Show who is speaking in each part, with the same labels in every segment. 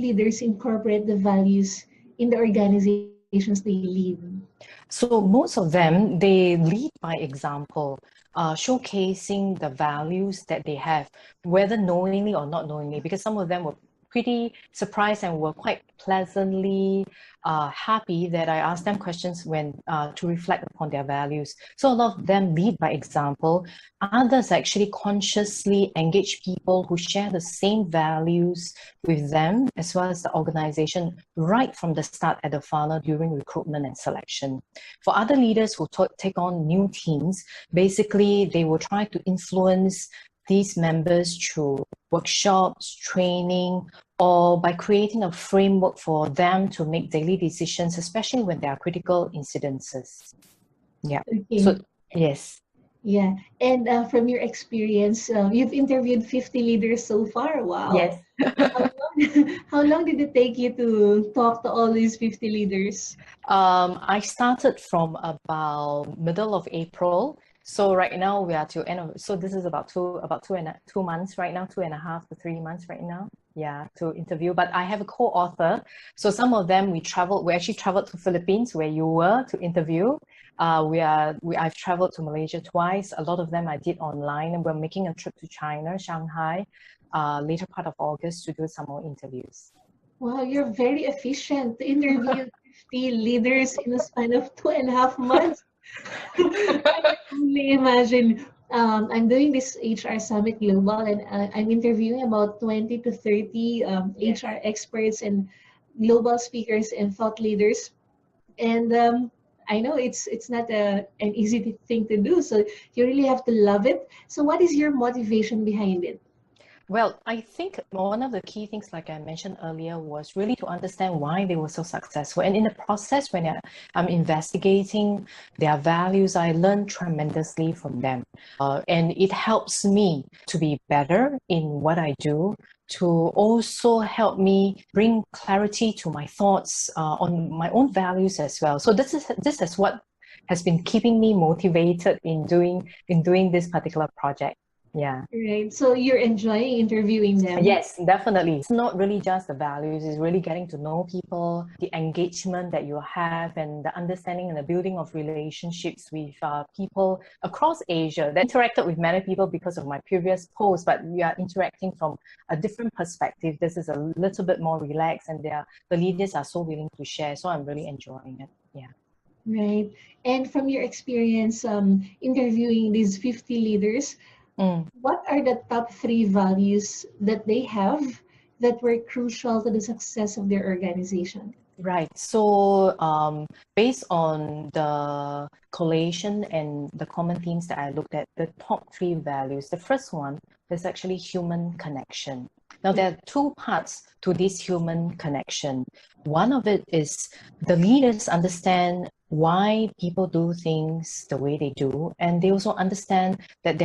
Speaker 1: leaders incorporate the values in the organizations they lead?
Speaker 2: So most of them, they lead by example, showcasing the values that they have, whether knowingly or not knowingly, because some of them were pretty surprised and were quite pleasantly happy that I asked them questions when to reflect upon their values. So a lot of them lead by example. Others actually consciously engage people who share the same values with them, as well as the organization, right from the start at the funnel during recruitment and selection. For other leaders who take on new teams, basically they will try to influence these members through workshops, training, or by creating a framework for them to make daily decisions, especially when there are critical incidences. Yeah.
Speaker 1: Okay.
Speaker 2: So, yes.
Speaker 1: Yeah. And from your experience, you've interviewed 50 leaders so far. Wow.
Speaker 2: Yes.
Speaker 1: How long did it take you to talk to all these 50 leaders?
Speaker 2: I started from about middle of April. So right now we are to end of, so this is about 2 months right now, 2.5 to 3 months right now. Yeah, to interview. But I have a co-author. So some of them we actually traveled to Philippines where you were to interview. I've traveled to Malaysia twice. A lot of them I did online, and we're making a trip to China, Shanghai, later part of August to do some more interviews.
Speaker 1: Wow, you're very efficient to interview 50 leaders in a span of 2.5 months. I can only imagine. I'm doing this HR Summit Global, and I'm interviewing about 20 to 30 HR experts and global speakers and thought leaders. And I know it's not an easy thing to do, so you really have to love it. So what is your motivation behind it?
Speaker 2: Well, I think one of the key things, like I mentioned earlier, was really to understand why they were so successful. And in the process, when I'm investigating their values, I learned tremendously from them. And it helps me to be better in what I do, to also help me bring clarity to my thoughts on my own values as well. So this is what has been keeping me motivated in doing this particular project. Yeah.
Speaker 1: Right. So you're enjoying interviewing them.
Speaker 2: Yes, definitely. It's not really just the values, it's really getting to know people, the engagement that you have, and the understanding and the building of relationships with people across Asia. That interacted with many people because of my previous post, but we are interacting from a different perspective. This is a little bit more relaxed, and the leaders are so willing to share. So I'm really enjoying it. Yeah.
Speaker 1: Right. And from your experience interviewing these 50 leaders, what are the top 3 values that they have that were crucial to the success of their organization?
Speaker 2: Right. So based on the collation and the common themes that I looked at, the top 3 values, the first one is actually human connection. Now, there are 2 parts to this human connection. One of it is the leaders understand why people do things the way they do, and they also understand that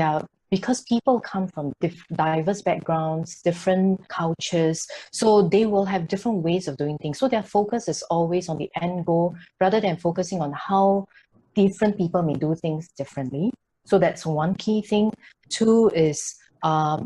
Speaker 2: because people come from diverse backgrounds, different cultures, so they will have different ways of doing things. So their focus is always on the end goal rather than focusing on how different people may do things differently. So that's one key thing. 2 is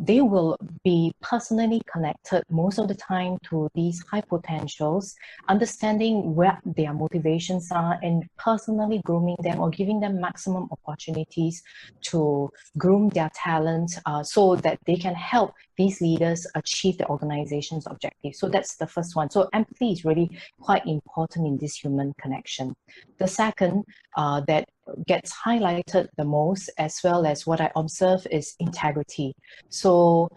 Speaker 2: they will be personally connected most of the time to these high potentials, understanding where their motivations are and personally grooming them or giving them maximum opportunities to groom their talent so that they can help these leaders achieve the organization's objectives. So that's the first one. So empathy is really quite important in this human connection. The second that gets highlighted the most, as well as what I observe, is integrity. So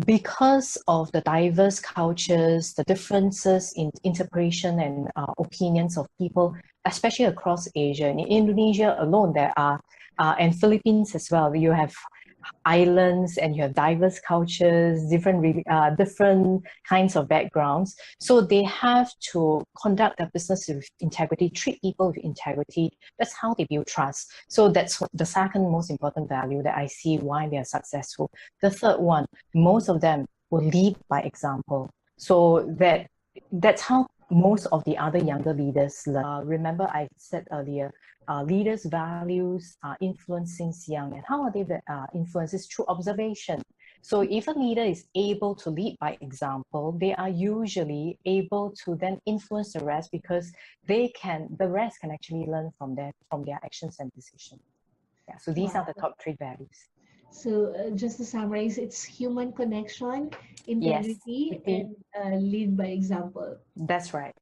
Speaker 2: because of the diverse cultures, the differences in interpretation and opinions of people, especially across Asia, in Indonesia alone, there are, and Philippines as well, you have islands and you have diverse cultures, different kinds of backgrounds. So they have to conduct their business with integrity, treat people with integrity. That's how they build trust. So that's the second most important value that I see why they are successful. The third one, most of them will lead by example. So that's how most of the other younger leaders learn. Remember I said earlier, leaders' values are influenced since young. And how are they influenced? It's through observation. So if a leader is able to lead by example, they are usually able to then influence the rest because the rest can actually learn from their actions and decisions. Yeah, so these are
Speaker 1: Wow.
Speaker 2: the top three values.
Speaker 1: So just to summarize, it's human connection,
Speaker 2: Yes,
Speaker 1: integrity, and lead by example.
Speaker 2: that's right.